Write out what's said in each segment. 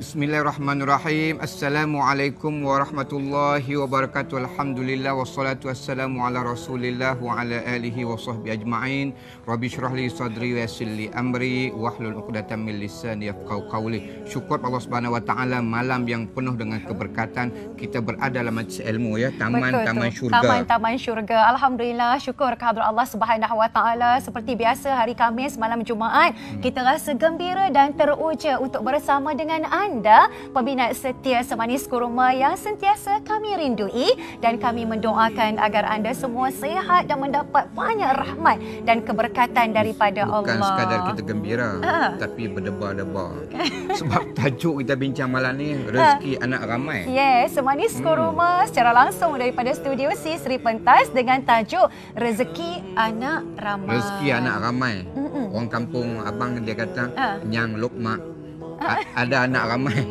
Bismillahirrahmanirrahim. Assalamualaikum warahmatullahi wabarakatuh. Alhamdulillah wassalatu wassalamu ala Rasulillah wa ala alihi wa sahbihi ajma'in. Rabbi syrah li sadri wa yassir li amri wahlul 'uqdatam min lisani yafqahu qawli. Syukur Allah Subhanahu wa taala, malam yang penuh dengan keberkatan kita berada dalam majlis ilmu ya, taman syurga. Taman syurga. Alhamdulillah, syukur kehadrat Allah Subhanahu wa taala. Seperti biasa hari Khamis malam Jumaat, kita rasa gembira dan teruja untuk bersama dengan anda, peminat setia Semanis Kurma yang sentiasa kami rindui, dan kami mendoakan agar anda semua sihat dan mendapat banyak rahmat dan keberkatan daripada Allah. Bukan sekadar kita gembira, tapi berdebar-debar. Sebab tajuk kita bincang malam ni rezeki anak ramai. Yes, Semanis Kurma secara langsung daripada studio C Sri Pentas dengan tajuk Rezeki Anak Ramai. Rezeki anak ramai. Orang kampung abang dia kata nyang lokmak. Ada anak ramai.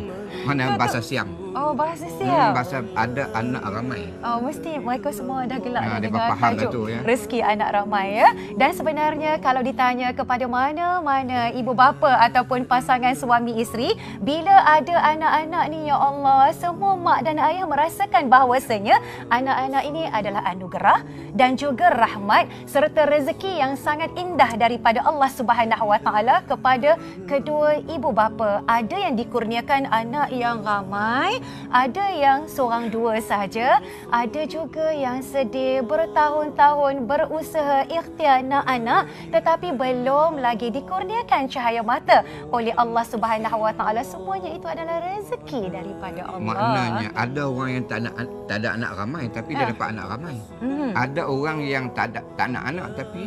Mana bahasa siang? Oh, bahasa siang. Bahasa ada anak ramai. Oh, mesti mereka semua dah gelak dengan tajuk tu, ya? Rezeki anak ramai ya. Dan sebenarnya kalau ditanya kepada mana-mana ibu bapa ataupun pasangan suami isteri, bila ada anak-anak ni ya Allah, semua mak dan ayah merasakan bahawasanya anak-anak ini adalah anugerah dan juga rahmat serta rezeki yang sangat indah daripada Allah Subhanahu wa taala kepada kedua ibu bapa. Ada yang dikurniakan anak yang ramai, ada yang seorang dua sahaja, ada juga yang sedih bertahun-tahun berusaha ikhtiar nak anak tetapi belum lagi dikurniakan cahaya mata oleh Allah Subhanahu wa taala. Semuanya itu adalah rezeki daripada Allah. Maknanya ada orang yang tak ada anak ramai tapi dia dapat anak ramai. Ada orang yang tak nak anak tapi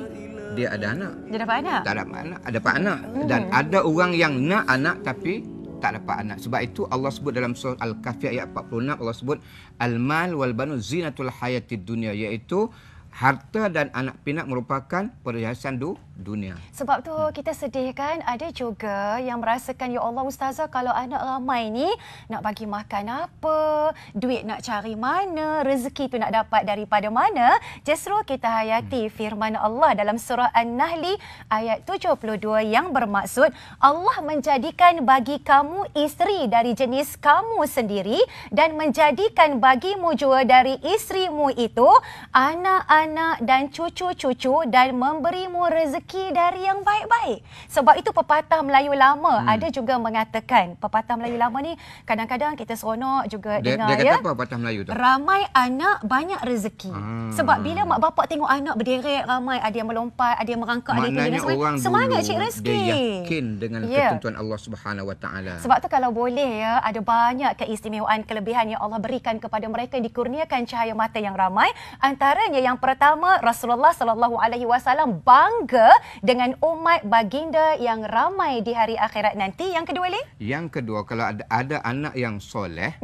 dia ada anak. Dia dapat anak. Tak dapat anak, dapat anak. Dan ada orang yang nak anak tapi tak dapat anak. Sebab itu Allah sebut dalam surah Al-Kahfi ayat 46, Allah sebut al-mal wal banu zinatul hayatid dunya, iaitu harta dan anak pinak merupakan perhiasan dunia. Sebab tu kita sedih kan, ada juga yang merasakan, ya Allah ustazah, kalau anak ramai ni nak bagi makan apa, duit nak cari mana, rezeki tu nak dapat daripada mana. Justru kita hayati firman Allah dalam surah An-Nahl ayat 72 yang bermaksud Allah menjadikan bagi kamu isteri dari jenis kamu sendiri dan menjadikan bagimu juga dari isterimu itu anak-anak dan cucu-cucu dan memberimu rezeki dari yang baik-baik. Sebab itu pepatah Melayu lama ada juga mengatakan, pepatah Melayu lama ni kadang-kadang kita seronok juga dengar dia kata apa pepatah Melayu tu? Ramai anak banyak rezeki. Sebab bila mak bapak tengok anak berderet ramai, ada yang melompat, ada yang merangkak, ada yang orang semangat cik rezeki. Dia yakin dengan ketentuan Allah Subhanahu wa taala. Sebab tu kalau boleh ya, ada banyak keistimewaan, kelebihan yang Allah berikan kepada mereka yang dikurniakan cahaya mata yang ramai. Antaranya yang pertama, Rasulullah sallallahu alaihi wasallam bangga dengan umat baginda yang ramai di hari akhirat nanti. Yang kedua, Yang kedua, kalau ada anak yang soleh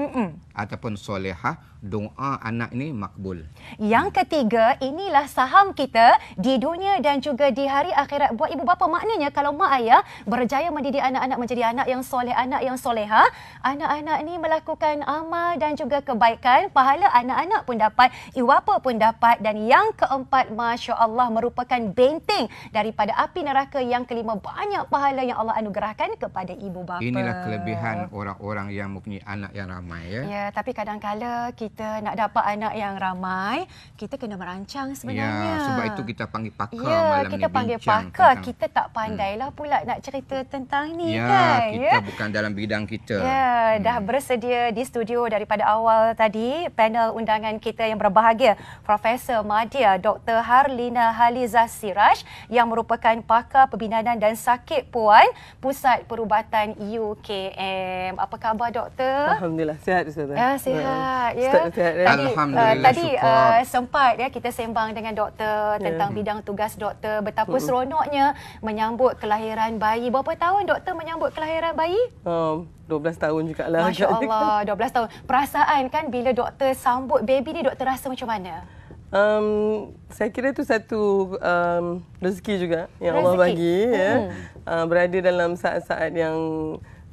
ataupun solehah, doa anak ini makbul. Yang ketiga, inilah saham kita di dunia dan juga di hari akhirat buat ibu bapa. Maknanya kalau mak ayah berjaya mendidik anak-anak menjadi anak yang soleh, anak yang soleha, anak-anak ini melakukan amal dan juga kebaikan, pahala anak-anak pun dapat, ibu bapa pun dapat. Dan yang keempat, Masya Allah, merupakan benteng daripada api neraka. Yang kelima, banyak pahala yang Allah anugerahkan kepada ibu bapa. Inilah kelebihan orang-orang yang mempunyai anak yang ramai ya. Ya, tapi kadang-kala kita nak dapat anak yang ramai, kita kena merancang sebenarnya. Ya, sebab itu kita panggil pakar malam ni. Kita panggil pakar. Kita tak pandailah pula nak cerita tentang ni kan. Kita bukan dalam bidang kita. Ya, dah bersedia di studio daripada awal tadi panel undangan kita yang berbahagia, Profesor Madya Dr. Harlina Halizah Siraj yang merupakan pakar pembinaan dan sakit puan Pusat Perubatan UKM. Apa khabar doktor? Alhamdulillah sihat Ustazah. Ya, sihat ya. Alhamdulillah, tadi sempat ya kita sembang dengan doktor tentang bidang tugas doktor, betapa seronoknya menyambut kelahiran bayi. Berapa tahun doktor menyambut kelahiran bayi? 12 tahun juga lah. Masya Allah, 12 tahun. Perasaan kan bila doktor sambut baby ni, doktor rasa macam mana? Saya kira itu satu rezeki juga yang Allah bagi. Ya. Berada dalam saat-saat yang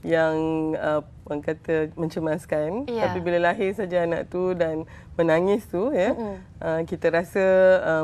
orang kata mencemaskan. Ya. Tapi bila lahir saja anak tu dan menangis tu ya, kita rasa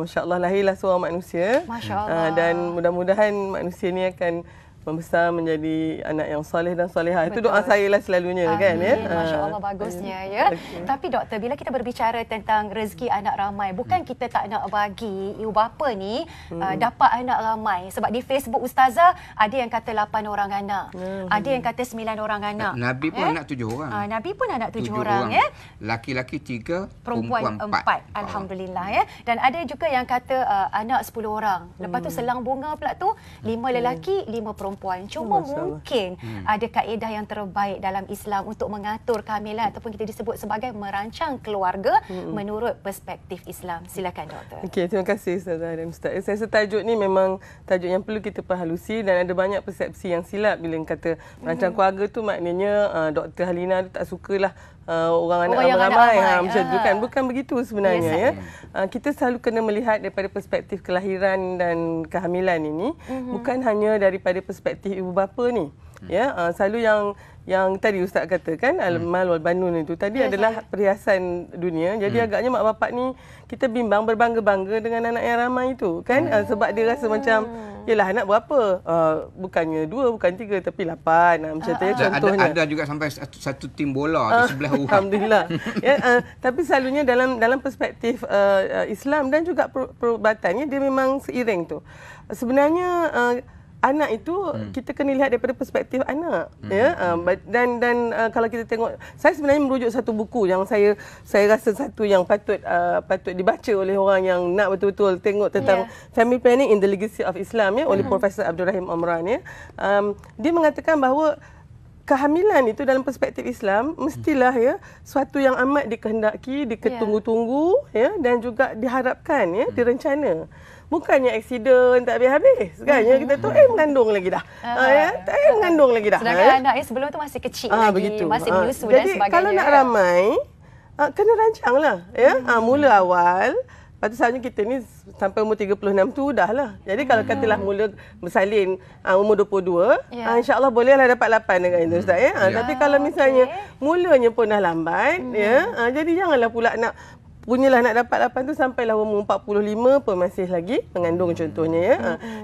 masya-Allah lahirlah seorang manusia. Masya Allah. Dan mudah-mudahan manusia ni akan membesar menjadi anak yang soleh dan solehah. Itu doa saya lah selalunya. Amin. Kan ya. Masya Allah, bagusnya ya. Okay. Tapi doktor, bila kita berbicara tentang rezeki anak ramai, bukan kita tak nak bagi ibu bapa ni dapat anak ramai. Sebab di Facebook Ustazah ada yang kata 8 orang anak. Ada yang kata 9 orang anak. Nabi pun anak 7 orang. Nabi pun anak 7 orang ya. Laki-laki 3, Perempuan 4. Alhamdulillah ya. Dan ada juga yang kata anak 10 orang. Lepas tu selang bunga pula tu 5 lelaki, 5 perempuan. Cuma mungkin ada kaedah yang terbaik dalam Islam untuk mengatur kehamilan ataupun kita disebut sebagai merancang keluarga menurut perspektif Islam. Silakan doktor. Okey, terima kasih Ustazah dan Ustaz. Saya rasa tajuk ni memang tajuk yang perlu kita perhalusi dan ada banyak persepsi yang silap bila kata merancang keluarga tu maknanya Dr. Halina tu tak sukalah orang anak ramai. Macam tu kan. Bukan begitu sebenarnya. Yes, ya. Kita selalu kena melihat daripada perspektif kelahiran dan kehamilan ini. Bukan hanya daripada perspektif ibu bapa ni. Ya, selalu yang tadi Ustaz katakan al-mal wal banun itu tadi adalah perhiasan dunia. Jadi agaknya mak bapak ni kita bimbang berbangga-bangga dengan anak yang ramai itu kan. Sebab dia rasa macam yalah anak berapa? Bukannya 2, bukan 3 tapi 8. Macam tu contohnya. Ada juga sampai satu tim bola di sebelah orang. Alhamdulillah. Ya, tapi selalunya dalam perspektif Islam dan juga perubatannya dia memang seiring tu. Sebenarnya anak itu kita kena lihat daripada perspektif anak ya. Dan kalau kita tengok, saya sebenarnya merujuk satu buku yang saya rasa satu yang patut dibaca oleh orang yang nak betul-betul tengok tentang family planning in the legacy of Islam ya, oleh Profesor Abdul Rahim Omran ya. Dia mengatakan bahawa kehamilan itu dalam perspektif Islam mestilah ya suatu yang amat dikehendaki, diketunggu-tunggu ya, dan juga diharapkan ya, direncana. Bukannya aksiden tak habis-habis kan. Kita tu mengandung lagi dah. Mengandung lagi dah. Sedangkan anak yang sebelum tu masih kecil lagi, begitu. masih menyusu dan sebagainya. Jadi kalau nak ramai kena rancanglah ya. Mula awal. Lepas tu seharusnya kita ni sampai umur 36 tu dah lah. Jadi kalau katalah mula bersalin umur 22, insya-Allah bolehlah dapat 8 dengan itu Ustaz ya. Tapi kalau misalnya mulanya pun dah lambat ya, jadi janganlah pula nak punyalah nak dapat 8 tu sampailah umur 45 pun masih lagi mengandung contohnya ya.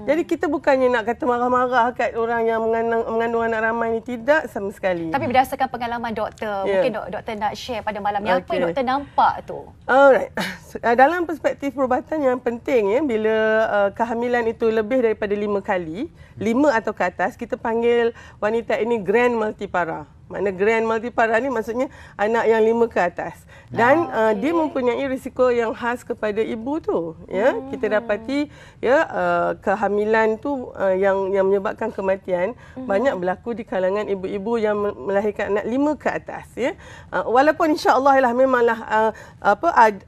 Jadi kita bukannya nak kata marah-marah kat orang yang mengandung anak ramai ni, tidak sama sekali. Tapi berdasarkan pengalaman doktor, mungkin doktor nak share pada malam ni apa yang doktor nampak tu? Alright. Dalam perspektif perubatan yang penting ya, bila kehamilan itu lebih daripada 5 kali, 5 atau ke atas, kita panggil wanita ini grand multipara. Makna grand multipara ni maksudnya anak yang 5 ke atas. Dan dia mempunyai risiko yang khas kepada ibu tu. Ya, kita dapati ya kehamilan tu yang menyebabkan kematian banyak berlaku di kalangan ibu-ibu yang melahirkan anak 5 ke atas ya. Walaupun insya-Allah lah memanglah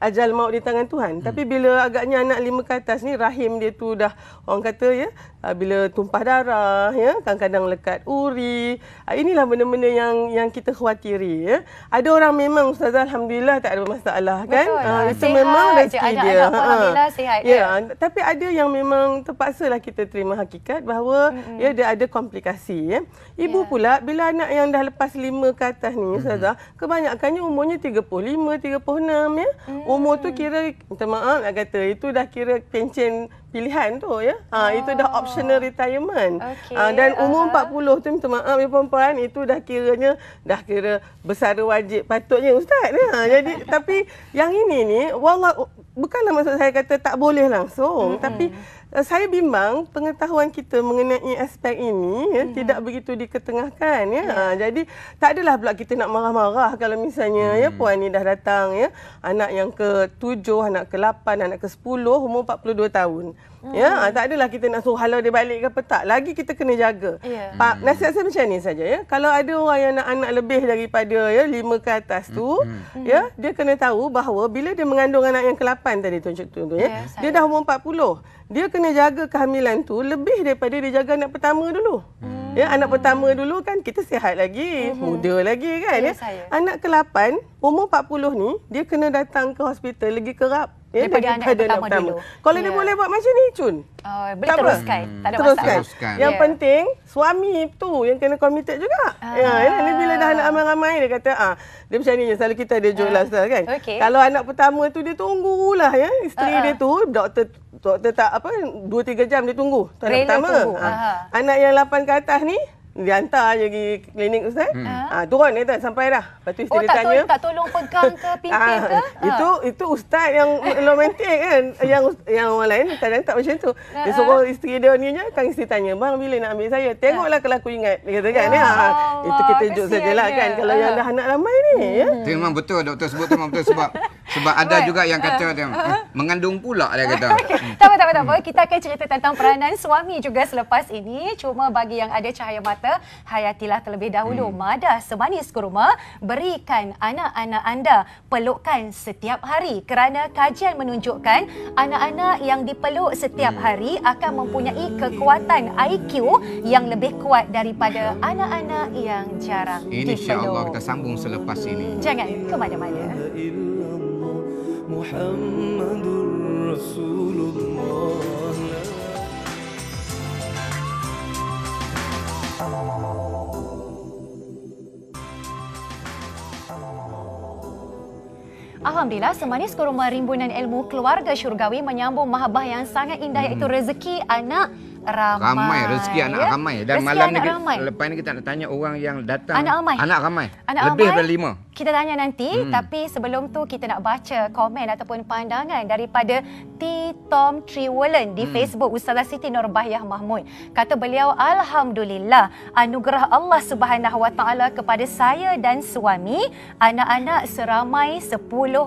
ajal maut di tangan Tuhan. Tapi bila agaknya anak 5 ke atas ni rahim dia tu dah orang kata ya, bila tumpah darah ya, kadang-kadang lekat uri. Inilah benda-benda yang kita khawatiri ya. Ada orang memang Ustazah alhamdulillah tak ada masalah kan. Itu memang rezeki dia. Alhamdulillah sihat. Ya, tapi ada yang memang terpaksalah kita terima hakikat bahawa ya dia ada komplikasi ya. Ibu pula bila anak yang dah lepas 5 ke atas ni Ustazah, kebanyakannya umurnya 35, 36 ya. Umur tu kira minta maaf nak kata itu dah kira pencen pilihan tu ya. Itu dah optional retirement. Dan umur 40 tu minta maaf ya perempuan, itu dah kira bersara wajib patutnya Ustaz. Jadi tapi yang ini ni wallah bukanlah maksud saya kata tak boleh langsung, tapi saya bimbang pengetahuan kita mengenai aspek ini ya, tidak begitu diketengahkan ya. Jadi tak adalah pula kita nak marah-marah kalau misalnya ya puan ni dah datang ya, anak yang ke-7, anak ke-8, anak ke-10 umur 42 tahun. Ya, tak adalah kita nak suruh halau dia balik ke apa, tak. Lagi kita kena jaga. Pak, nasihat saya macam ni saja ya. Kalau ada orang yang nak anak lebih daripada ya 5 ke atas tu, ya, dia kena tahu bahawa bila dia mengandung anak yang ke-8 tadi contohnya, dia dah umur 40. Dia kena jaga kehamilan tu lebih daripada dia jaga anak pertama dulu. Ya, anak pertama dulu kan kita sihat lagi, muda lagi kan. Ya, Ya. saya. Anak ke-8, umur 40 ni, dia kena datang ke hospital lagi kerap. Ya, Daripada anak pertama dulu. Kalau Ya. dia boleh buat macam ni, Cun. Boleh Tak apa. teruskan. Tak ada Teruskan. masalah. Teruskan. Yang Ya. penting suami tu yang kena committed juga. Ni bila dah anak ramai-ramai dia kata dia macam ni je, selalu kita ada joke lah Ustaz kan. Okey. Kalau anak pertama tu dia tunggulah ya, isteri dia tu doktor tak 2-3 jam dia tunggu. Tu anak Rela pertama. tunggu. Anak yang 8 ke atas ni dia hantar je pergi klinik Ustaz. Turun dia tak sampai dah. Lepas tu isteri dia tanya. Tak tolong pegang ke pimpin ke? Itu ustaz yang romantik kan. Yang orang lain kadang tak macam tu. Dia suruh isteri dia ni je, kan isteri tanya, "Bang, bila nak ambil saya?" "Tengoklah kalau aku ingat." Dia kata kan. Itu kita joke sajalah kan kalau yang dah anak ramai ni ya. Itu memang betul doktor sebut tu memang betul sebab ada juga yang kata dia mengandung pula dia kata. Tak apa. Kita akan cerita tentang peranan suami juga selepas ini. Cuma bagi yang ada cahaya mata, hayatilah terlebih dahulu madah semanis kurma, berikan anak-anak anda pelukan setiap hari kerana kajian menunjukkan anak-anak yang dipeluk setiap hari akan mempunyai kekuatan IQ yang lebih kuat daripada anak-anak yang jarang dipeluk. InsyaAllah kita sambung selepas ini. Jangan ke mana-mana. Muhammadur Rasulullah. Alhamdulillah, semanis kurma rimbunan ilmu keluarga syurgawi menyambung mahabbah yang sangat indah iaitu rezeki anak ramai. Rezeki anak ramai. Dan Rezeki malam ni anak ramai. lepas ni kita nak tanya orang yang datang. Anak ramai. Lebih dari 5. Kita tanya nanti, tapi sebelum tu kita nak baca komen ataupun pandangan daripada T. Tom Triwulan di Facebook Ustazah Siti Nurbahiyah Mahmud. Kata beliau, Alhamdulillah, anugerah Allah Subhanahu Wa Taala kepada saya dan suami, anak-anak seramai 10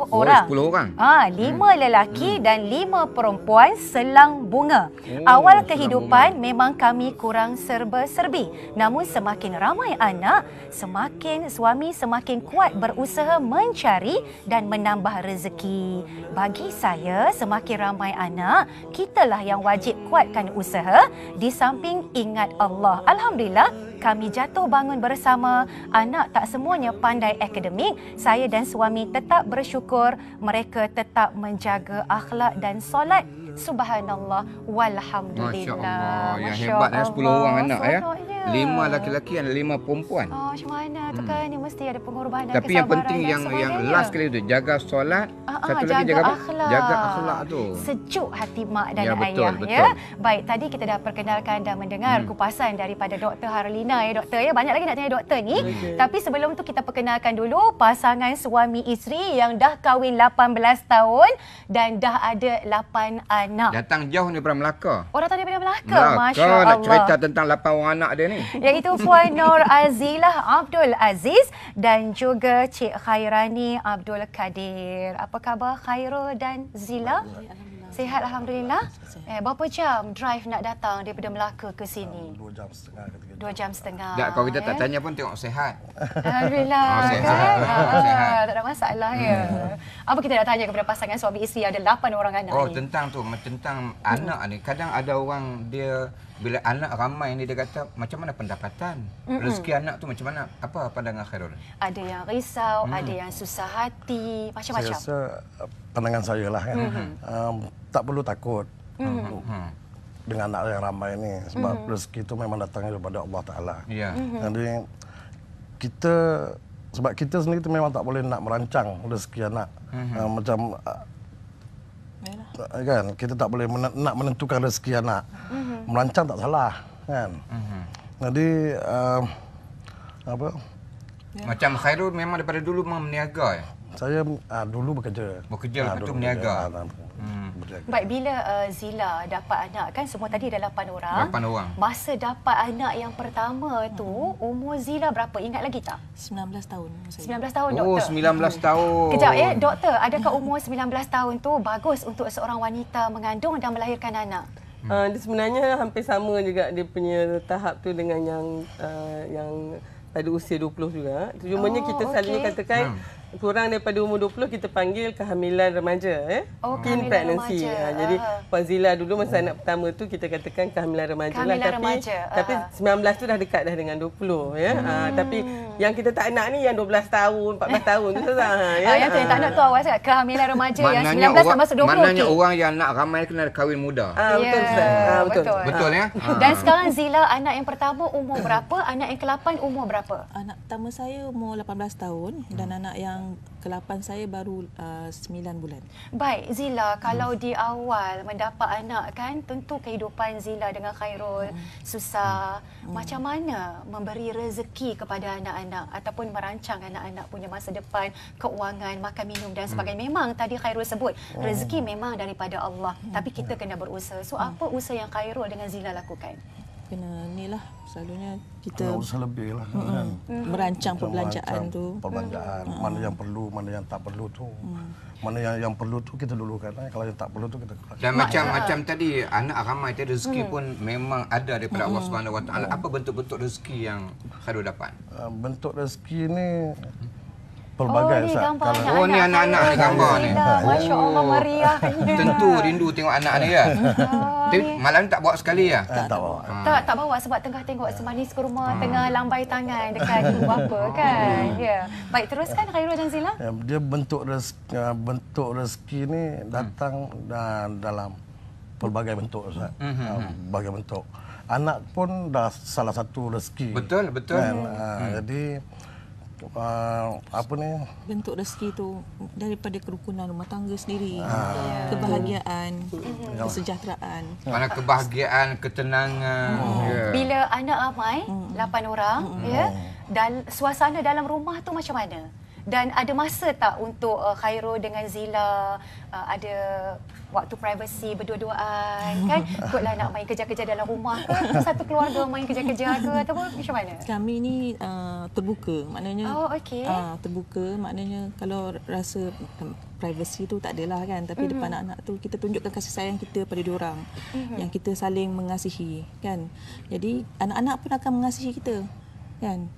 orang. 10 orang. 5 lelaki dan 5 perempuan selang bunga. Awal kehidupan memang kami kurang serba-serbi. Namun semakin ramai anak, semakin suami semakin kuat berusaha mencari dan menambah rezeki. Bagi saya, semakin ramai anak, kitalah yang wajib kuatkan usaha di samping ingat Allah. Alhamdulillah, kami jatuh bangun bersama. Anak tak semuanya pandai akademik. Saya dan suami tetap bersyukur mereka tetap menjaga akhlak dan solat. Subhanallah walhamdulillah. Masya Allah. Yang hebat 10 orang anak ya. Seronoknya. 5 laki-laki dan 5 perempuan. Macam mana tu kan, ni mesti ada pengorbanan. Tapi yang penting yang last kali tu jaga solat, satu lagi jaga akhlak. Jaga akhlak tu. Sejuk hati mak dan Ya, betul, ayah betul. ya. Baik, tadi kita dah perkenalkan dan mendengar kupasan daripada Dr. Harlina ya doktor ya. Banyak lagi nak tanya doktor ni. Tapi sebelum tu kita perkenalkan dulu pasangan suami isteri yang dah kahwin 18 tahun dan dah ada 8 anak. Datang jauh ni daripada Melaka. Orang tadi daripada Melaka. Masya Melaka Allah. nak cerita tentang 8 orang anak dia ni. Iaitu Puan Nur Azilah Abdul Aziz dan juga Cik Khairani Abdul Kadir. Apa khabar Khairul dan Zila? Sihat Alhamdulillah. Berapa jam drive nak datang daripada Melaka ke sini? 2 jam setengah ke 3 jam. 2 jam setengah. Tak, kalau kita tak tanya pun tengok sihat. Alhamdulillah. Sihat. Sihat. Tak ada masalah ya. Apa kita nak tanya kepada pasangan suami isteri yang ada 8 orang anak ni? Tentang tu, tentang anak ni. Kadang ada orang dia bila anak ramai ni dia kata macam mana pendapatan? Rezeki anak tu macam mana? Apa pandangan Khairul? Ada yang risau, ada yang susah hati, macam-macam. Saya rasa pandangan saya lah kan. Tak perlu takut dengan anak yang ramai ni sebab rezeki itu memang datangnya daripada Allah Taala. Ya. Jadi sebab kita sendiri tu memang tak boleh nak merancang rezeki anak. Macam kan kita tak boleh nak menentukan rezeki anak. Merancang tak salah kan. Jadi apa? Macam Khairul memang daripada dulu memang meniaga ya. Saya dulu bekerja. Bekerja lepas tu meniaga. Baik, bila Zila dapat anak kan semua tadi dah 8 orang. 8 orang. Masa dapat anak yang pertama tu umur Zila berapa? Ingat lagi tak? 19 tahun. 19 tahun doktor. 19 tahun. Kejap ya, doktor, adakah umur 19 tahun tu bagus untuk seorang wanita mengandung dan melahirkan anak? Dia sebenarnya hampir sama juga dia punya tahap tu dengan yang pada usia 20 juga. Cumanya kita selalu katakan kurang daripada umur 20 kita panggil kehamilan remaja Oh, teen kehamilan pregnancy. remaja. Jadi Puan Zila dulu masa anak pertama tu kita katakan kehamilan remaja Kehamilan lah, remaja. tapi 19 tu dah dekat dah dengan 20 ya. Tapi yang kita tak nak ni yang 12 tahun, 14 tahun tu Ustazah. Yang tu yang tak nak tu awal sangat kehamilan remaja yang 19 sampai masuk 20. Maknanya orang yang nak ramai kena kahwin muda. Betul Ustaz. Betul. Betul ya? Dan sekarang Zila anak yang pertama umur berapa? Anak yang ke-8 umur berapa? Anak pertama saya umur 18 tahun dan anak yang ke-8 saya baru 9 bulan. Baik, Zila, kalau di awal mendapat anak kan, tentu kehidupan Zila dengan Khairul susah. Macam mana memberi rezeki kepada anak-anak ataupun merancang anak-anak punya masa depan, keuangan, makan minum dan sebagainya. Memang tadi Khairul sebut, rezeki memang daripada Allah, tapi kita kena berusaha. So, apa usaha yang Khairul dengan Zila lakukan? Kena ni lah, selalunya kita usaha lebih lah kan. merancang perbelanjaan tu. Perbelanjaan, mana yang perlu, mana yang tak perlu tu. Mana yang perlu tu kita dulukan, kalau yang tak perlu tu kita kurangkan. Dan macam tadi anak ramai tadi rezeki pun memang ada daripada Allah Subhanahu Wa Taala. Apa bentuk-bentuk rezeki yang Khairul dapat? Bentuk rezeki ni pelbagai ni Ustaz. gambar Oh, ni anak-anak ni gambar ni. Masya Allah, meriahnya. Tentu rindu tengok anak ni ya. Tapi malam ni tak bawa sekali ya. Tak bawa. Tak bawa sebab tengah tengok semanis kurma, tengah lambai tangan dekat ibu bapa kan. Ya. Baik, teruskan Khairul dan Zila. Dia bentuk rezeki ni datang dalam pelbagai bentuk Ustaz. Berbagai bentuk. Anak pun dah salah satu rezeki. Betul. Kan? Jadi apa ni, Bentuk rezeki tu daripada kerukunan rumah tangga sendiri, kebahagiaan, kesejahteraan. Mana kebahagiaan, ketenangan. Bila anak ramai, 8 orang, ya, dan suasana dalam rumah tu macam mana? Dan ada masa tak untuk Khairul dengan Zila ada waktu privasi berdua-duaan kan? Kotlah nak main kerja-kerja dalam rumah ke? Satu keluarga main kerja-kerja ke? Ataupun macam mana? Kami ni terbuka, maknanya terbuka, maknanya kalau rasa privasi tu tak adalah kan, tapi depan anak-anak tu kita tunjukkan kasih sayang kita pada diorang, yang kita saling mengasihi kan. Jadi anak-anak pun akan mengasihi kita kan.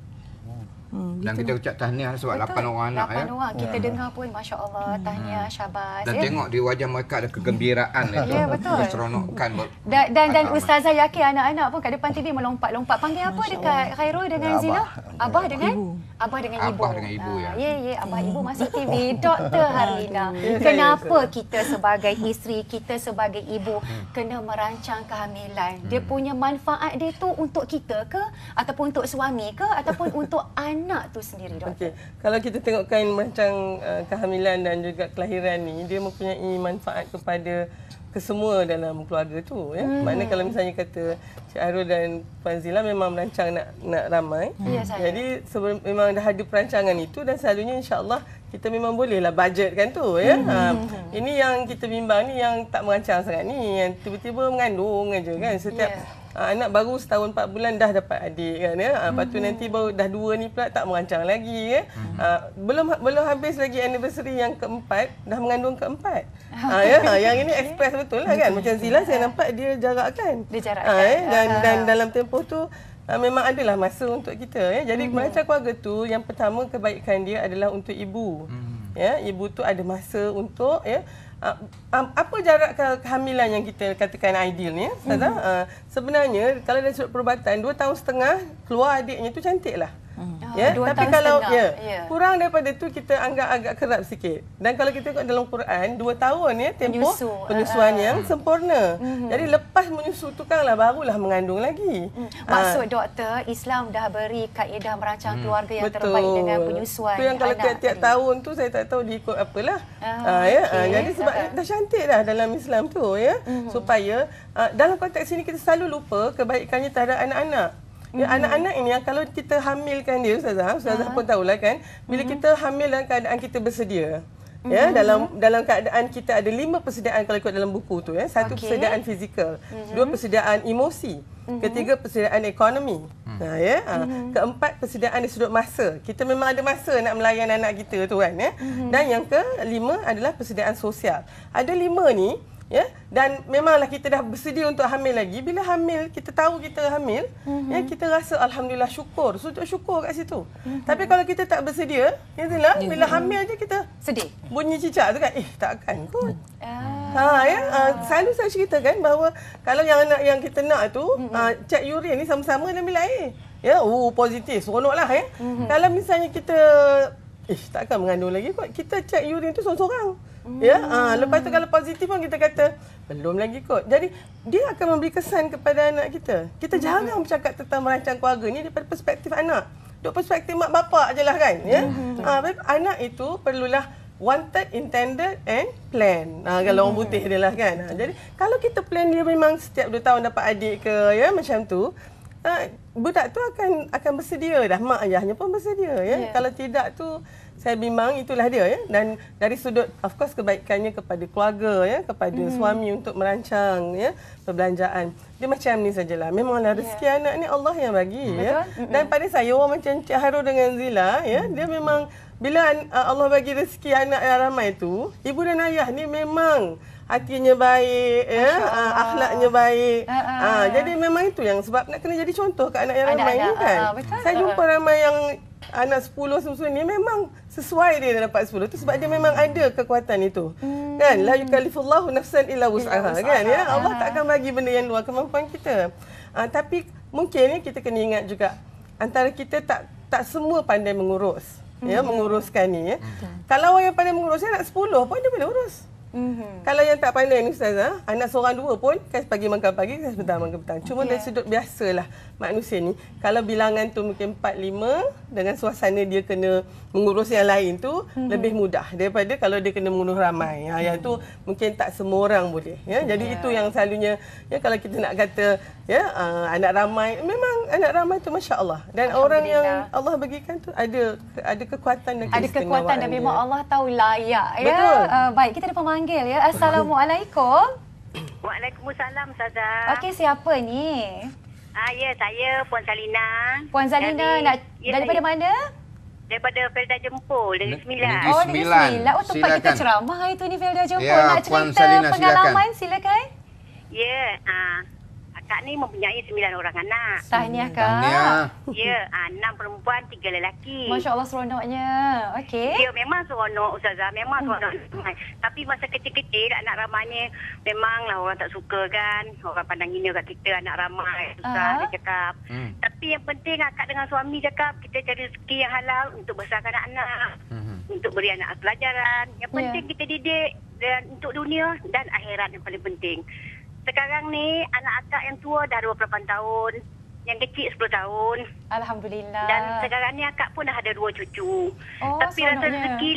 Dan kita ucap tahniah sebab 8 orang anak 8 orang. Kita dengar pun Masya Allah, tahniah, syabas. Dan tengok di wajah mereka ada kegembiraan. Ya, betul. Keseronokan. Dan Ustazah yakin anak-anak pun kat depan TV melompat-lompat. Panggil apa dekat Khairul dengan Zila? Abah dengan ibu. Abah dengan ibu. Abah dengan ibu ya. Ya, abah ibu masuk TV. Dr. Harlina, kenapa kita sebagai isteri, kita sebagai ibu kena merancang kehamilan? Dia punya manfaat dia tu untuk kita ke? Ataupun untuk suami ke? Ataupun untuk anak tu sendiri, Doktor? Okey, kalau kita tengokkan merancang kehamilan dan juga kelahiran ni, dia mempunyai manfaat kepada kesemua dalam keluarga tu ya. Maknanya kalau misalnya kata Cik Arul dan Puan Zila memang merancang nak ramai. Jadi memang dah ada perancangan itu dan selalunya insya-Allah kita memang bolehlah budgetkan tu ya. Ini yang kita bimbang ni yang tak merancang sangat ni, yang tiba-tiba mengandung aja kan. Setiap anak baru setahun 4 bulan dah dapat adik kan ya. Lepas tu nanti baru dah 2 ni pula tak merancang lagi ya. Belum habis lagi anniversary yang keempat dah mengandung keempat. Yang ini express betul lah kan. Macam Zila saya nampak dia jarakkan. Dia jarakkan. Dan dalam tempoh tu memang adalah masa untuk kita ya. Jadi merancang keluarga tu yang pertama kebaikan dia adalah untuk ibu. Ya, ibu tu ada masa untuk ya. Apa jarak kehamilan yang kita katakan ideal ni ya? Sebenarnya kalau dari sudut perubatan 2 tahun setengah keluar adiknya tu cantiklah. Ya, tapi kalau kurang daripada tu kita anggap agak kerap sikit. Dan kalau kita tengok dalam Quran 2 tahun ya tempoh penyusuan yang sempurna. Jadi lepas menyusu tu kan barulah mengandung lagi. Maksud doktor, Islam dah beri kaedah merancang keluarga yang terbaik dengan penyusuan. Tu yang kalau tiap-tiap tahun tu saya tak tahu diikut apalah. Jadi sebab dah cantik dah dalam Islam tu ya. Supaya dalam konteks ini kita selalu lupa kebaikannya terhadap anak-anak. Ya, anak-anak ini kalau kita hamilkan dia Ustazah pun tahulah kan, bila kita hamil dalam keadaan kita bersedia. Ya, dalam keadaan kita ada 5 persediaan kalau ikut dalam buku tu ya. 1 persediaan fizikal, 2 persediaan emosi, 3 persediaan ekonomi. Keempat persediaan dari sudut masa. Kita memang ada masa nak melayan anak kita tu kan ya. Dan yang ke-5 adalah persediaan sosial. Ada 5 ni ya, dan memanglah kita dah bersedia untuk hamil lagi. Bila hamil, kita tahu kita hamil, ya, kita rasa alhamdulillah, syukur, sujud syukur kat situ. Tapi kalau kita tak bersedia, itulah bila hamil je kita sedih. Bunyi cicak tu kan, takkan kot. Selalu saya ceritakan bahawa kalau yang anak yang kita nak tu, cek urin ni sama-sama dan ambil air. Ya, positif, seronoklah ya. Kalau misalnya kita takkan mengandung lagi kot. Kita cek urin tu seorang-seorang. Ya, lepas tu kalau positif pun kita kata belum lagi kot. Jadi dia akan memberi kesan kepada anak kita. Kita jarang bercakap tentang merancang keluarga ni daripada perspektif anak. Duk perspektif mak bapak je lah kan. Ya? Anak itu perlulah wanted, intended and plan. Kalau orang putih dia lah kan. Jadi kalau kita plan dia memang setiap 2 tahun dapat adik ke, ya, macam tu, budak tu akan bersedia dah. Mak ayahnya pun bersedia. Ya? Kalau tidak tu, saya bimbang itulah dia, ya. Dan dari sudut, of course, kebaikannya kepada keluarga, ya, kepada suami untuk merancang, ya, perbelanjaan. Dia macam ni sajalah. Memanglah rezeki anak ni Allah yang bagi. Ya. Dan pada saya, orang macam Cik Hairul dengan Zila, ya, dia memang bila Allah bagi rezeki anak yang ramai tu, ibu dan ayah ni memang hatinya baik, ya, akhlaknya baik. Jadi memang itu yang sebab nak kena jadi contoh ke anak yang ramai ni kan. Saya jumpa ramai yang anak 10 semua ni memang sesuai dia dapat 10 tu sebab dia memang ada kekuatan itu. Kan? La yukallifullahu nafsan illa wus'aha, kan, ya. Allah tak akan bagi benda yang luar kemampuan kita. Tapi mungkin ni kita kena ingat juga antara kita tak semua pandai mengurus, ya, menguruskan ni, ya. Kalau orang yang pandai mengurus anak 10 pun dia boleh urus. Kalau yang tak pandai ni Ustazah, anak seorang 2 pun kasih pagi makan pagi, kasih petang makan petang. Cuma dari sudut biasalah manusia ni, kalau bilangan tu mungkin 4-5 dengan suasana dia kena mengurus yang lain tu lebih mudah daripada kalau dia kena mengurus ramai. Yang tu mungkin tak semua orang boleh, ya. Jadi itu yang selalunya, ya, kalau kita nak kata, ya, anak ramai, memang anak ramai tu masya-Allah. Dan orang yang Allah bagikan tu ada kekuatan dan ada kekuatan dan memang Allah tahu layak, ya. Betul. Baik, kita ada pemanggil, ya. Assalamualaikum. Waalaikumsalam, Ustazah. Okey, siapa ni? Ya, saya Puan Salina. Puan Salina, daripada mana? Daripada Felda Jempol, dari Sembilan. Negeri Sembilan. Oh, tempat kita ceramah hari tu ni, Felda Jempol. Ya, nak Puan cerita Salina, pengalaman, silakan. Ya, akak ni mempunyai 9 orang anak. Tahniah, Kak. Tahniah. Ya, 6 perempuan, 3 lelaki. Masya Allah, seronoknya. Okey. Ya, memang seronok, Ustazah. Memang seronok. Tapi masa kecil-kecil, anak ramainya memanglah orang tak suka kan. Orang pandang hina kat kita, anak ramai. Susah, dia cakap. Tapi yang penting akak dengan suami cakap, kita cari rezeki yang halal untuk besarkan anak-anak. Untuk beri anak pelajaran. Yang penting kita didik dan untuk dunia dan akhirat yang paling penting. Sekarang ni anak akak yang tua dah 28 tahun, yang kecil 10 tahun. Alhamdulillah. Dan sekarang ni akak pun dah ada 2 cucu. Tapi rasa rezeki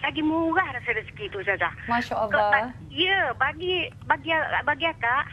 lagi murah rasa rezeki tu, Ustazah. Masya-Allah. Ya, bagi akak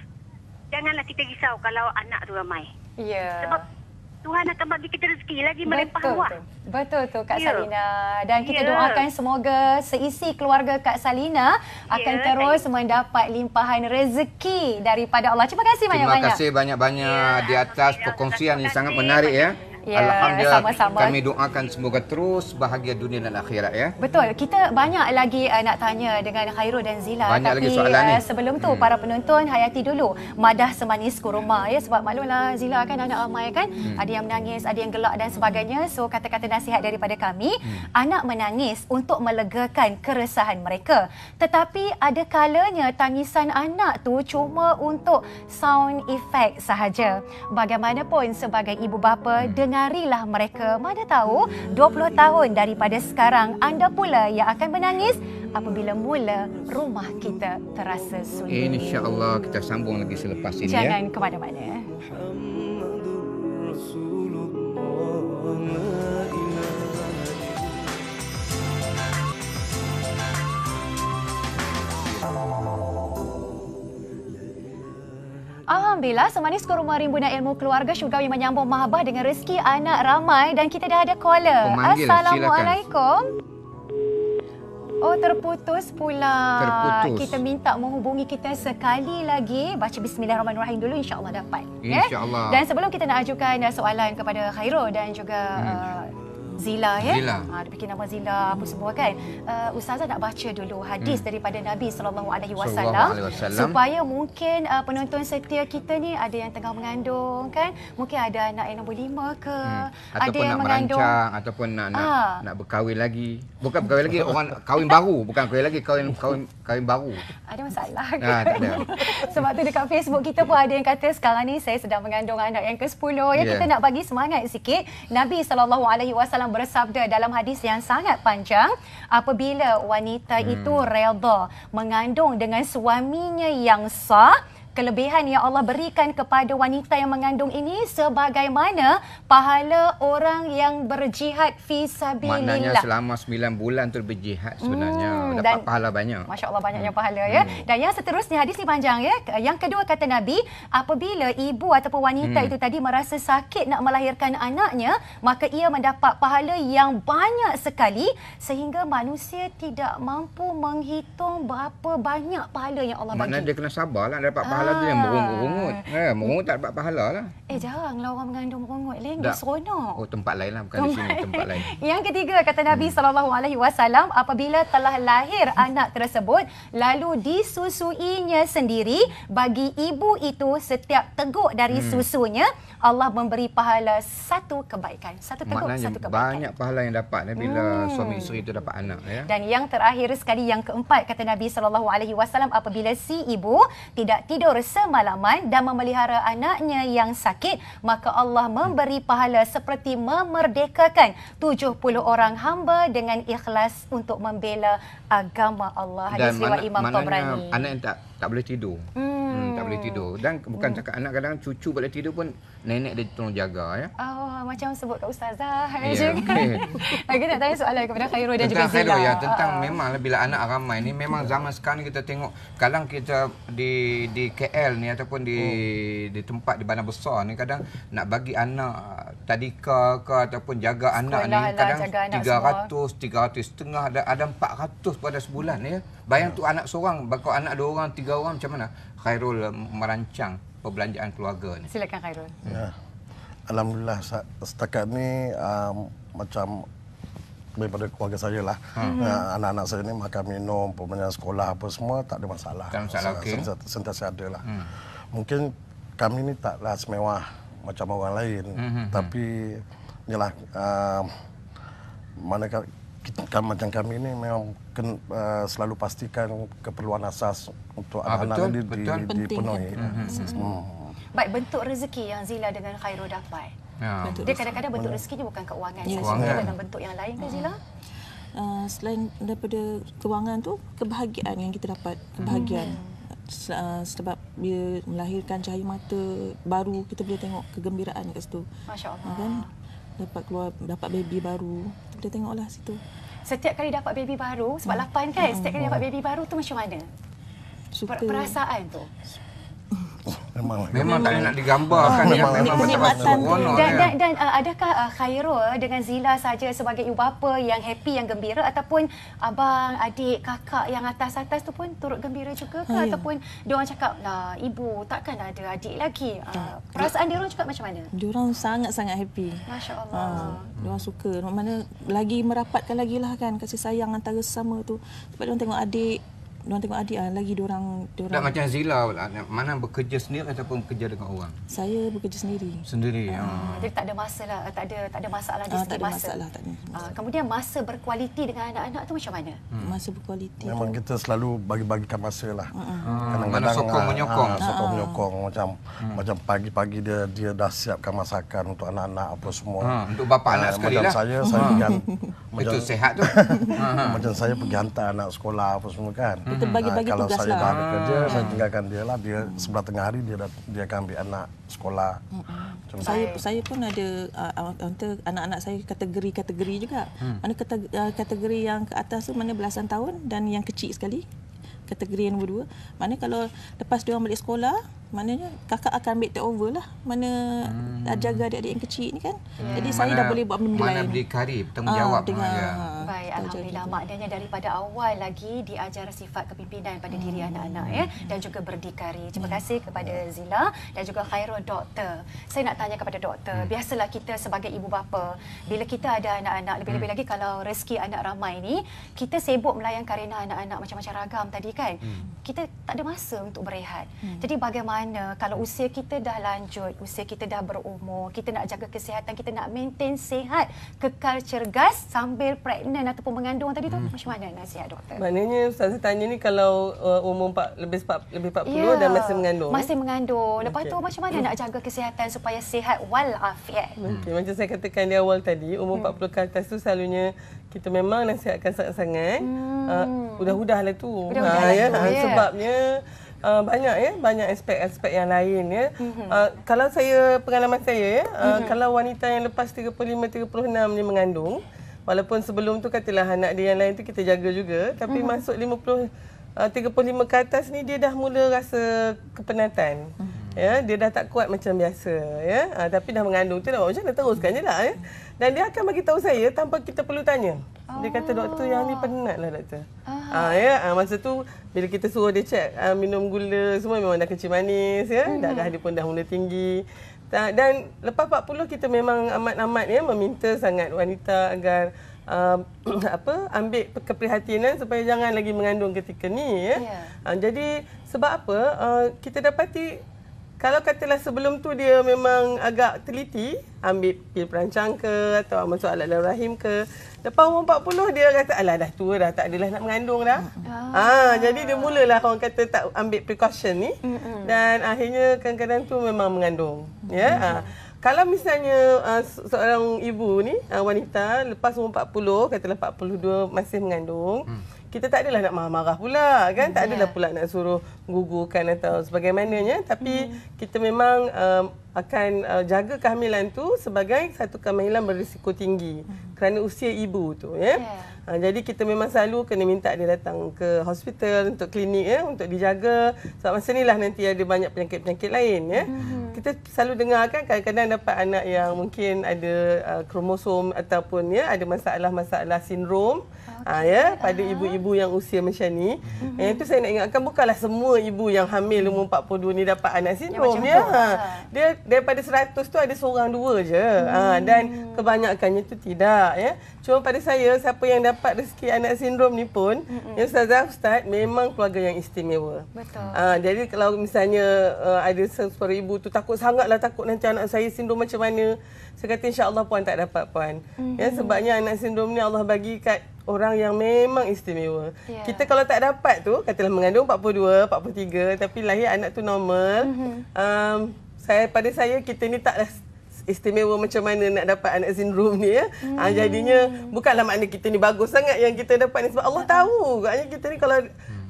janganlah kita risau kalau anak tu ramai. Ya. Sebab Tuhan akan bagi kita rezeki lagi melimpah ruah. Betul tu Kak Salina. Dan kita doakan semoga seisi keluarga Kak Salina akan terus mendapat limpahan rezeki daripada Allah. Terima kasih banyak-banyak. Terima kasih banyak-banyak di atas perkongsian yang sangat menarik, ya. Alhamdulillah, sama-sama. Kami doakan semoga terus bahagia dunia dan akhirat, ya. Betul. Kita banyak lagi nak tanya dengan Hairul dan Zila. Banyak tapi lagi soalan ni. Sebelum tu para penonton hayati dulu madah semanis kurma, ya, sebab maklumlah Zila kan anak ramai kan, ada yang menangis, ada yang gelak dan sebagainya. So kata-kata nasihat daripada kami, anak menangis untuk melegakan keresahan mereka. Tetapi ada kalanya tangisan anak tu cuma untuk sound effect sahaja. Bagaimanapun sebagai ibu bapa, dengarilah mereka. Mana tahu 20 tahun daripada sekarang anda pula yang akan menangis apabila mula rumah kita terasa sunyi. InsyaAllah kita sambung lagi selepas ini. Jangan ke mana-mana. Alhamdulillah, semanis kurma rimbunan ilmu keluarga syurgawi menyambung mahabah dengan rezeki anak ramai dan kita dah ada caller. Pemanggil, Assalamualaikum. Oh, terputus pula. Terputus. Kita minta menghubungi kita sekali lagi. Baca bismillahirrahmanirrahim dulu, insya-Allah dapat. InsyaAllah. Dan sebelum kita nak ajukan soalan kepada Khairul dan juga Zila ya. Zila. Dia bikin nama Zila apa semua kan. Ustazah nak baca dulu hadis daripada Nabi SAW supaya mungkin penonton setia kita ni ada yang tengah mengandung kan. Mungkin ada anak yang nombor 5 ke. Ataupun ada yang nak mengandung merancang ataupun nak berkahwin lagi. Bukan berkahwin lagi, orang kahwin baru, bukan kahwin lagi, kahwin baru. Ada masalah ke? Tak ada. Sebab tu dekat Facebook kita pun ada yang kata sekarang ni saya sedang mengandung anak yang ke-10 ya. Kita nak bagi semangat sikit. Nabi SAW bersabda dalam hadis yang sangat panjang, apabila wanita itu redha mengandung dengan suaminya yang sah, kelebihan yang Allah berikan kepada wanita yang mengandung ini sebagaimana pahala orang yang berjihad fi sabilillah. Maknanya selama 9 bulan tu berjihad sebenarnya. Dapat pahala banyak. Masya Allah, banyaknya pahala ya. Dan yang seterusnya, hadis ni panjang ya. Yang kedua kata Nabi, apabila ibu ataupun wanita itu tadi merasa sakit nak melahirkan anaknya, maka ia mendapat pahala yang banyak sekali sehingga manusia tidak mampu menghitung berapa banyak pahala yang Allah bagi. Maknanya dia kena sabarlah dapat pahala tu yang merungut-rungut. Merungut tak dapat pahala lah. Jaranglah orang mengandung merungut. Dia seronok. Oh, tempat lain lah. Bukan di sini, tempat lain. Yang ketiga, kata Nabi SAW, apabila telah lahir anak tersebut, lalu disusuinya sendiri, bagi ibu itu setiap teguk dari susunya, Allah memberi pahala satu kebaikan. Satu teguk, maknanya satu kebaikan. Banyak pahala yang dapat bila suami isteri itu dapat anak. Ya? Dan yang terakhir sekali, yang keempat, kata Nabi SAW, apabila si ibu tidak tidur semalaman dan memelihara anaknya yang sakit, maka Allah memberi pahala seperti memerdekakan 70 orang hamba dengan ikhlas untuk membela agama Allah. Hadis riwayat Imam Tabrani. Anak yang tak boleh tidur. Tak boleh tidur. Dan bukan cakap anak, kadang cucu boleh tidur pun nenek dia tolong jaga ya. Macam sebut kat Ustazah. Ya, Kita nak tanya soalan kepada Khairul dan juga Zila. Khairul ya, tentang memanglah bila anak ramai ni, memang zaman sekarang kita tengok kadang kita di KL ni ataupun di tempat di bandar besar ni, kadang nak bagi anak tadika ke ataupun jaga anak ni kadang 300 ada 400 pada sebulan ya. Bayang tu anak seorang, bakal anak 2 orang 3 orang, macam mana Khairul merancang perbelanjaan keluarga ni? Silakan Khairul. Ya. Alhamdulillah setakat ni macam daripada keluarga saya lah. Anak-anak saya ni makan minum, pembayaran sekolah apa semua tak ada masalah. Tak masalah, okey. Sentiasa ada lah. Mungkin kami ni taklah semewah macam orang lain, tapi yalah manakala macam kami ni memang selalu pastikan keperluan asas untuk anak-anak ini dipenuhi. Baik, bentuk rezeki yang Zila dengan Khairul dapat. Dia kadang-kadang bentuk rezekinya bukan keuangan saja, dalam bentuk yang lain ke Zila? Selain daripada kewangan tu, kebahagiaan yang kita dapat, kebahagiaan. Sebab bila melahirkan cahaya mata baru, kita boleh tengok kegembiraan kat situ. Masya-Allah. Kan? Dapat baby baru, kita boleh tengoklah situ. Setiap kali dapat baby baru, sebab 8 kan, setiap kali dapat baby baru tu macam mana? Perasaan tu. Memang tak nak digambarkan. Dan adakah Khairul dengan Zila saja sebagai ibu bapa yang happy, yang gembira, ataupun abang, adik, kakak yang atas-atas tu pun turut gembira juga ke? Ataupun diorang cakap, lah ibu takkan ada adik lagi. Perasaan diorang juga macam mana? Diorang sangat-sangat happy. Masya Allah. Diorang suka. Mana lagi merapatkan lagi lah kan kasih sayang antara sesama tu. Sebab diorang tengok adik, lagi diorang tak macam Zila, mana bekerja sendiri ataupun bekerja dengan orang? Saya bekerja sendiri. Jadi tak ada masalah, tak ada masalah di segi masa. Kemudian masa berkualiti dengan anak-anak tu macam mana? Masa berkualiti. Memang kita selalu bagi-bagikan masa lah. Mana sokong-menyokong. Sokong-menyokong macam pagi-pagi dia dah siapkan masakan untuk anak-anak apa semua. Untuk bapa anak sekali lah. Macam saya itu sehat tu. Macam saya pergi hantar anak sekolah apa semua kan. Kita bagi-bagi kalau tugas saya lah. dah ada kerja, saya tinggalkan dia lah. Dia sebelah tengah hari dia akan ambil anak sekolah. Saya pun ada anak-anak saya kategori-kategori juga. Mana kategori yang ke atas tu mana belasan tahun, dan yang kecil sekali kategori yang nombor 2. Mana kalau lepas dia orang balik sekolah, maknanya kakak akan ambil take over lah. Mana jaga adik-adik yang kecil ni kan. Jadi saya dah boleh buat benda lain. Mana berdikari, bertanggungjawab. Baik, alhamdulillah. Maknanya daripada awal lagi diajar sifat kepimpinan pada diri anak-anak ya, dan juga berdikari. Terima kasih kepada Zila dan juga Khairul. Doktor, saya nak tanya kepada doktor. Biasalah kita sebagai ibu bapa, bila kita ada anak-anak, lebih-lebih lagi kalau rezeki anak ramai ni, kita sibuk melayan karena anak-anak macam-macam ragam tadi kan. Kita tak ada masa untuk berehat. Jadi bagaimana kalau usia kita dah lanjut, usia kita dah berumur, kita nak jaga kesihatan, kita nak maintain sihat, kekal cergas sambil pregnant ataupun mengandung tadi tu, macam mana nasihat doktor? Maknanya Ustaz tanya ni kalau umur lebih 40 dan masih mengandung. Masih mengandung. Lepas tu macam mana nak jaga kesihatan supaya sihat walafiat? Macam saya katakan di awal tadi, umur 40 ke atas tu selalunya kita memang nasihatkan sangat-sangat. Udah-udahlah tu. Sebabnya banyak aspek-aspek yang lain ya. Kalau pengalaman saya kalau wanita yang lepas 35-36 ni mengandung, walaupun sebelum tu katalah anak dia yang lain tu kita jaga juga, tapi masuk 35 ke atas ni dia dah mula rasa kepenatan. Ya, dia dah tak kuat macam biasa ya. Tapi dah mengandung tu dah macam mana teruskan je lah ya. Dan dia akan bagi tahu saya tanpa kita perlu tanya. Dia kata, doktor yang ni penatlah doktor. Masa tu bila kita suruh dia cek minum gula semua memang dah kecil manis ya. Darah dia pun dah mula tinggi. Dan lepas 40 kita memang amat-amat ya meminta sangat wanita agar ambil keprihatinan supaya jangan lagi mengandung ketika ni ya. Jadi sebab apa kita dapati kalau katalah sebelum tu dia memang agak teliti ambil pil perancang ke atau masuk alat dalam rahim ke, lepas umur 40 dia kata alah dah tua dah, tak adalah nak mengandung dah. Jadi dia mulalah orang kata tak ambil precaution ni dan akhirnya kadang-kadang tu memang mengandung ya. Kalau misalnya seorang ibu ni wanita lepas umur 40 katalah 42 masih mengandung, kita tak adalah nak marah-marah pula kan, tak adalah pula nak suruh gugurkan atau sebagaimananya, tapi kita memang akan jaga kehamilan tu sebagai satu kehamilan berisiko tinggi kerana usia ibu tu ya. Jadi kita memang selalu kena minta dia datang ke hospital untuk klinik ya untuk dijaga, sebab masa inilah nanti ada banyak penyakit-penyakit lain ya. Kita selalu dengar kan kadang-kadang dapat anak yang mungkin ada kromosom ataupun ya ada masalah-masalah sindrom pada ibu-ibu yang usia macam ni. Yang itu saya nak ingatkan, bukanlah semua ibu yang hamil umur 42 ni dapat anak sindrom ya. Dia daripada 100 tu ada seorang dua je. Dan kebanyakannya tu tidak ya. Cuma pada saya siapa yang dapat rezeki anak sindrom ni pun ya Ustaz memang keluarga yang istimewa. Betul. Jadi kalau misalnya ada seorang ibu tu takut nanti anak saya sindrom macam mana, saya kata insya-Allah puan tak dapat puan. Ya sebabnya anak sindrom ni Allah bagi kat orang yang memang istimewa. Kita kalau tak dapat tu katalah mengandung 42, 43 tapi lahir anak tu normal. Pada saya kita ni taklah istimewa macam mana nak dapat anak sindrom ni ya. Jadinya bukanlah makna kita ni bagus sangat yang kita dapat ni, sebab Allah tahu agaknya kita ni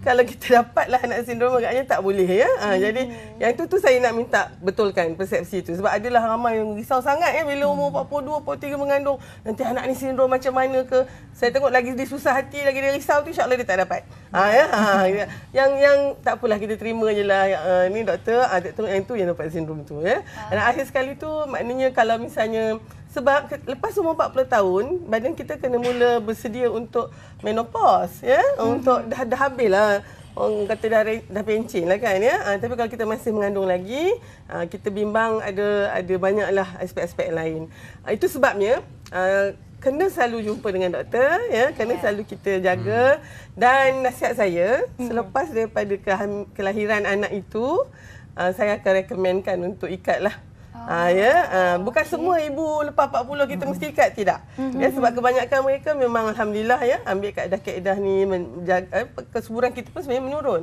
kalau kita dapatlah anak sindrom agaknya tak boleh ya. Jadi yang tu saya nak minta betulkan persepsi tu, sebab adalah ramai yang risau sangat ya bila umur 42, 43 mengandung, nanti anak ni sindrom macam mana ke. Saya tengok lagi dia susah hati, lagi dia risau tu, insya-Allah dia tak dapat. Yang tak apalah, kita terima je lah ni doktor, tengok yang tu yang dapat sindrom tu ya. Dan akhir sekali tu maknanya kalau misalnya sebab lepas umur 40 tahun badan kita kena mula bersedia untuk menopause ya, untuk dah habislah orang kata dah pencen lah kan ya. Tapi kalau kita masih mengandung lagi, kita bimbang ada banyaklah aspek-aspek lain. Itu sebabnya kena selalu jumpa dengan doktor ya, kena selalu kita jaga. Dan nasihat saya selepas daripada kelahiran anak itu, saya akan rekomenkan untuk ikatlah. Bukan semua ibu lepas 40 kita mesti ikat, tidak. Ya, sebab kebanyakan mereka memang alhamdulillah ya ambil kaedah-kaedah ni menjaga kesuburan kita pun sebenarnya menurun.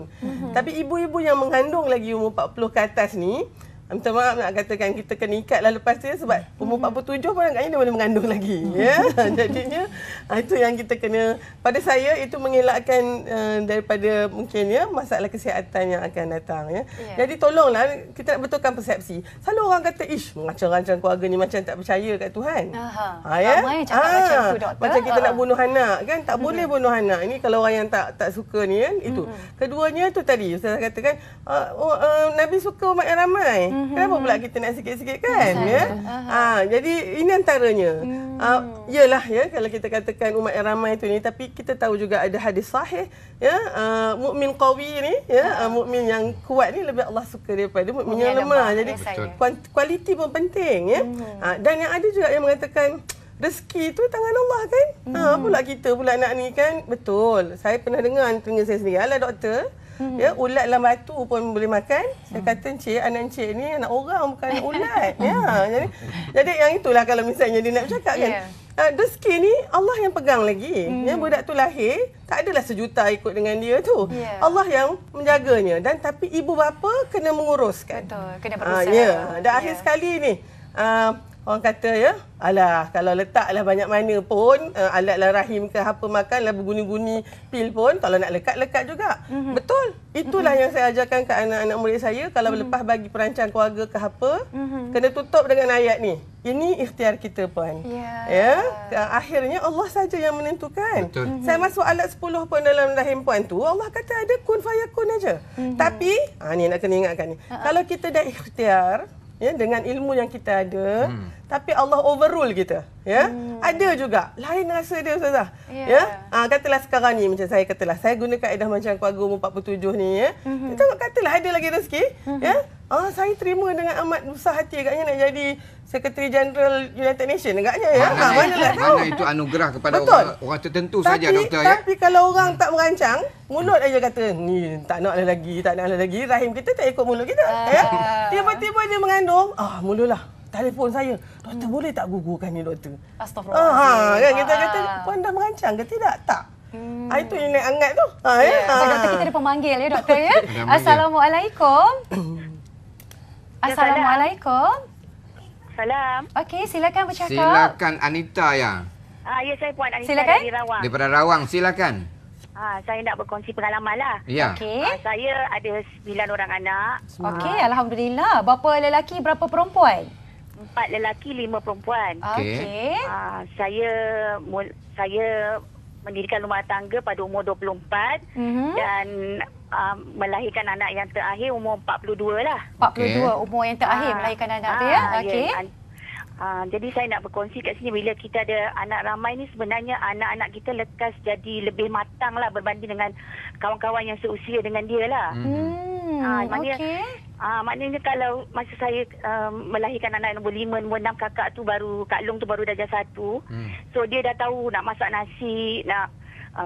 Tapi ibu-ibu yang mengandung lagi umur 40 ke atas ni, minta maaf nak katakan kita kena ikatlah lepas tu ya, sebab umur 47 pun agaknya dia boleh mengandung lagi ya. Jadinya itu yang kita kena, pada saya itu mengelakkan daripada mungkin ya masalah kesihatan yang akan datang ya. Jadi tolonglah kita nak betulkan persepsi. Selalu orang kata macam-macam keluarga ni macam tak percaya kat Tuhan. Ramai cakap macam tu doktor. Macam kita nak bunuh anak kan, tak boleh bunuh anak. Ini kalau orang yang tak suka ni kan itu. Keduanya tu tadi saya katakan Nabi suka umat yang ramai. Kenapa pula kita nak sikit-sikit kan? Ya. Jadi ini antaranya. Yalah ya, kalau kita katakan umat yang ramai itu ni, tapi kita tahu juga ada hadis sahih ya, mukmin qawi ni ya, mukmin yang kuat ni lebih Allah suka daripada mukmin yang lemah. Jadi kualiti pun penting ya. Dan yang ada juga yang mengatakan rezeki tu tangan Allah kan. Pula kita pula nak ni kan. Betul. Saya pernah dengar telinga saya sendiri. Alah doktor, ya, ulat dalam batu pun boleh makan. Saya kata, encik, anak encik ni anak orang bukan anak ulat. Ya, jadi yang itulah kalau misalnya dia nak cakap kan. Rezeki ni Allah yang pegang lagi. Ya, budak tu lahir, tak adalah sejuta ikut dengan dia tu. Allah yang menjaganya. Dan tapi ibu bapa kena menguruskan. Betul, kena berusaha. Dan akhir sekali ni, orang kata ya, alah kalau letaklah banyak mana pun alatlah rahim ke apa makanlah berguni-guni pil pun kalau nak lekat juga. Betul. Itulah yang saya ajarkan ke anak-anak murid saya kalau lepas bagi perancang keluarga ke apa, kena tutup dengan ayat ni. Ini ikhtiar kita puan. Ya. Akhirnya Allah saja yang menentukan. Betul. Saya masuk alat 10 pun dalam rahim puan tu, Allah kata ada kun fayakun aja. Tapi ni nak kena ingatkan ni. Kalau kita dah ikhtiar ya, dengan ilmu yang kita ada, tapi Allah overrule kita. Ya, ada juga lain rasa dia Ustazah. Ya, katalah sekarang ni macam saya katalah, saya guna kaedah macam keluarga umur 47 ni ya. Kita katalah ada lagi rezeki, ya. Saya terima dengan amat besar hati agaknya nak jadi Secretary General United Nations agaknya ya. Mana itu anugerah kepada orang tertentu saja doktor ya. Tapi kalau orang tak merancang, mulut aja kata ni tak nak lagi, rahim kita tak ikut mulut kita ya. Tiba-tiba dia mengandung, mulalah telefon saya. Doktor boleh tak gugurkan ni doktor? Astagfirullah. Kan kita kata puan dah merancang ke tidak? Tak. Itu yang nak angat tu. Doktor kita ada pemanggil ya doktor ya. Assalamualaikum. Assalamualaikum. Salam. Okey, silakan bercakap. Silakan Anita ya. Ya, saya Puan Anita silakan. dari Rawang. Daripada Rawang, silakan. Saya nak berkongsi pengalaman lah. Ya. Okey. Saya ada 9 orang anak. Okey, alhamdulillah. Berapa lelaki, berapa perempuan? 4 lelaki, 5 perempuan. Okey. Saya mendirikan rumah tangga pada umur 24 dan melahirkan anak yang terakhir umur 42 lah. 42 umur yang terakhir melahirkan anak tu ya. Okey. Jadi saya nak berkongsi kat sini, bila kita ada anak ramai ni sebenarnya anak-anak kita lekas jadi lebih matang lah berbanding dengan kawan-kawan yang seusia dengan dia lah. Maknanya kalau masa saya melahirkan anak nombor 5, nombor 6 kakak tu baru, Kak Long tu baru darjah 1. So dia dah tahu nak masak nasi, nak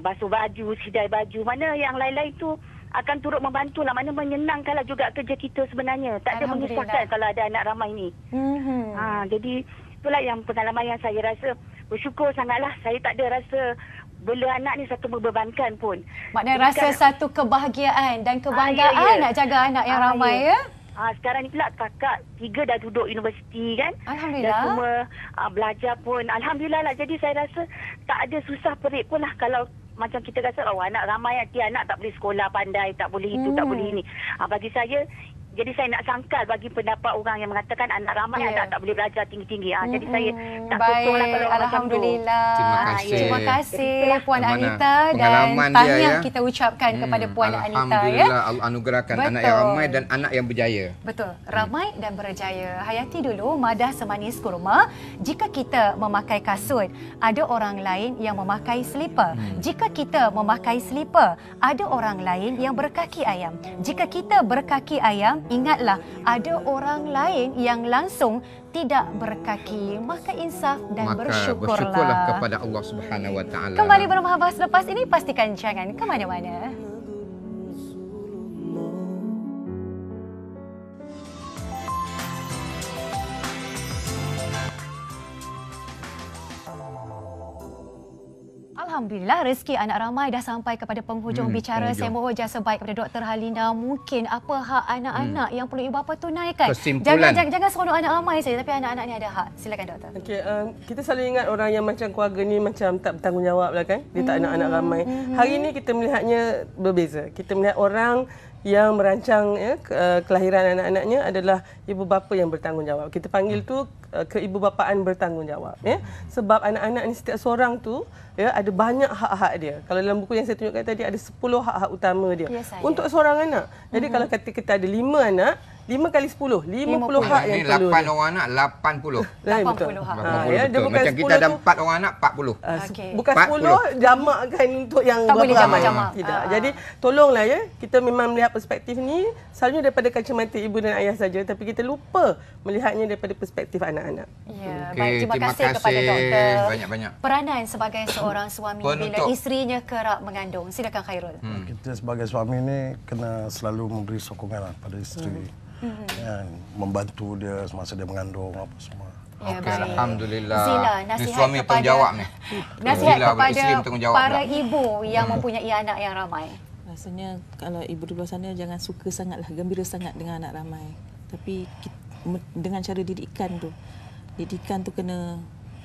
basuh baju, sidai baju. Mana yang lain-lain tu akan turut membantu lah. Mana menyenangkanlah juga kerja kita sebenarnya. Tak ada menyusahkan kalau ada anak ramai ni. Jadi itulah yang pengalaman yang saya rasa bersyukur sangatlah. Saya tak ada rasa bela anak ni satu membebankan pun. Maknanya rasa satu kebahagiaan dan kebanggaan nak jaga anak yang ramai ya. Sekarang ni pula kakak 3 dah duduk universiti kan. Alhamdulillah. Dan semua belajar pun alhamdulillah lah. Jadi saya rasa tak ada susah perit pun lah kalau macam kita rasa anak ramai, nanti anak tak boleh sekolah pandai, tak boleh itu, tak boleh ini. Bagi saya, jadi saya nak sangkal bagi pendapat orang yang mengatakan anak ramai anak tak boleh belajar tinggi-tinggi. Jadi saya tak sokonglah kalau orang alhamdulillah. Terima kasih. Terima kasih Puan Anita dan tahniah kita ucapkan kepada Puan Anita ya. Alhamdulillah Allah anugerahkan anak yang ramai dan anak yang berjaya. Betul. Ramai dan berjaya. Hayati dulu madah semanis kurma. Jika kita memakai kasut, ada orang lain yang memakai selipar. Jika kita memakai selipar, ada orang lain yang berkaki ayam. Jika kita berkaki ayam, ingatlah ada orang lain yang langsung tidak berkaki. Maka insaf dan bersyukurlah kepada Allah Subhanahu Wa Taala. Kembali bermahabah selepas ini, pastikan jangan ke mana-mana. Alhamdulillah, rezeki anak ramai dah sampai kepada penghujung bicara. Saya mohon jasa baik kepada Dr. Halina. Mungkin apa hak anak-anak yang perlu ibu bapa tunaikan? Jangan seronok anak ramai saja, tapi anak-anak ni ada hak. Silakan doktor. Okey, kita selalu ingat orang yang macam keluarga ni macam tak bertanggungjawab lah kan. Dia tak anak-anak ramai. Hari ini kita melihatnya berbeza. Kita melihat orang yang merancang kelahiran anak-anaknya adalah ibu bapa yang bertanggungjawab. Kita panggil tu keibubapaan bertanggungjawab ya. Sebab anak-anak ni setiap seorang tu ya ada banyak hak-hak dia. Kalau dalam buku yang saya tunjukkan tadi ada 10 hak-hak utama dia untuk seorang anak. Jadi kalau kita ada 5 anak, 5 kali 10. 50 hak yang Ini perlu. 8 orang anak, 80. 80 hak. 80 ya, dia betul. bukan Macam kita 10 ada tu. 4 orang anak, 40. Okey. Bukan 40. 10 jamakkan untuk yang Tak boleh berapa ramai. jamak-jamak. Tidak. Jadi tolonglah ya, kita memang melihat perspektif ni selalunya daripada kacamata ibu dan ayah saja, tapi kita lupa melihatnya daripada perspektif anak-anak. Ya, Okey, baik, terima terima kasih kepada kasih doktor. banyak-banyak. Peranan sebagai seorang suami bila Penutup. isterinya kerap mengandung. Silakan Khairul. Kita sebagai suami ni kena selalu memberi sokongan lah pada isteri. Kan, membantu dia semasa dia mengandung apa semua. Ya, Okey, baik. alhamdulillah. Zila, Ni nasihat suami kepada bertanggungjawab ni. Nasihat Zila kepada isteri bertanggungjawab para pula. ibu yang mempunyai anak yang ramai. Rasanya kalau ibu di luar sana jangan suka sangatlah, gembira sangat dengan anak ramai. Tapi dengan cara didikan tu kena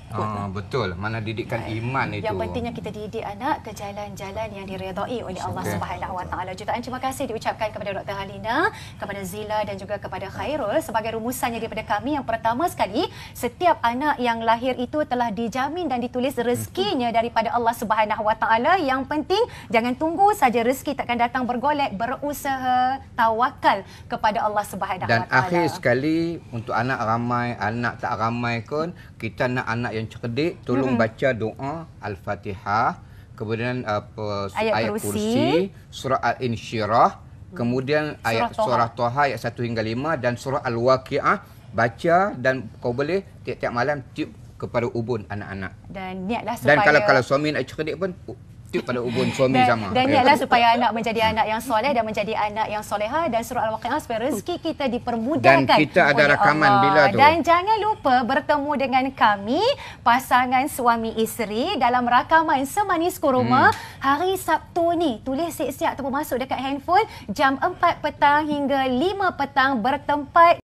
kuat. Betul, mana didikan iman itu. Yang pentingnya kita didik anak ke jalan-jalan yang diredai oleh Allah Subhanahu Wa Taala. Jutaan terima kasih diucapkan kepada Dr. Halina, kepada Zila dan juga kepada Khairul sebagai rumusannya daripada kami. Yang pertama sekali, setiap anak yang lahir itu telah dijamin dan ditulis rezekinya daripada Allah Subhanahu Wa Taala. Yang penting jangan tunggu saja rezeki takkan datang bergolek, berusaha, tawakal kepada Allah Subhanahu Dan Wa Taala. akhir sekali untuk anak ramai, anak tak ramai pun, kita nak anak yang cerdik, tolong baca doa Al-Fatihah, kemudian ayat kursi, surah Al-Insyirah, kemudian ayat surah Toha ayat 1 hingga 5 dan surah Al-Waqiah. Baca dan kau boleh tiap-tiap malam tiup kepada ubun anak-anak. Dan niatlah supaya Dan kalau suami nak cerdik pun tiup pada ubun suami sama. Dan niatlah supaya anak menjadi anak yang soleh dan menjadi anak yang soleha, dan surah Al-Waqiah supaya rezeki kita dipermudahkan. Dan kita ada oleh rakaman Allah. bila tu. Dan jangan lupa bertemu dengan kami, pasangan suami isteri, dalam rakaman Semanis Kurma hari Sabtu ni. Tulis siap-siap ataupun masuk dekat handphone jam 4 petang hingga 5 petang bertempat